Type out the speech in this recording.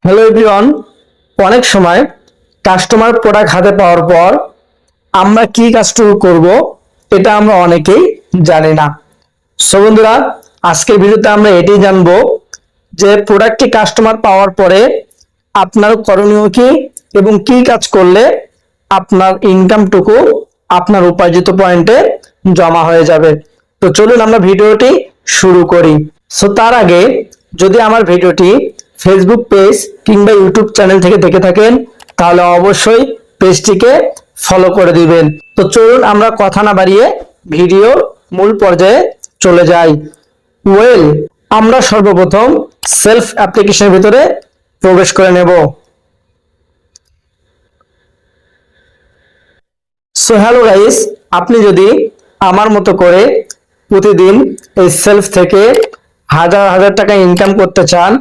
Hello everyone, অনেক সময় customer product হাতে পাওয়ার পর আমরা কি কাজটুকু করব এটা আমরা অনেকেই জানি না। সো বন্ধুরা, আজকের ভিডিওতে আমরা এটাই জানবো যে প্রোডাক্টটি কাস্টমার পাওয়ার পরে আপনার করণীয় কি এবং কি কাজ করলে আপনার ইনকামটুকু আপনার উপার্জিত পয়েন্টে জমা হয়ে যাবে। তো চলুন আমরা ভিডিওটি শুরু করি। সো তার আগে যদি আমার ভিডিওটি ফেসবুক পেজ কিংবা ইউটিউব চ্যানেল থেকে দেখে থাকেন তাহলে অবশ্যই পেজটিকে ফলো করে দিবেন। তো চলুন আমরা কথা না বাড়িয়ে ভিডিও মূল পর্যায়ে চলে যাই। আমরা সর্বপ্রথম সেলফ অ্যাপ্লিকেশনের ভিতরে প্রবেশ করে নেব। সো হ্যালো গাইস, আপনি যদি আমার মতো করে প্রতিদিন এই সেলফ থেকে হাজার হাজার টাকা ইনকাম করতে চান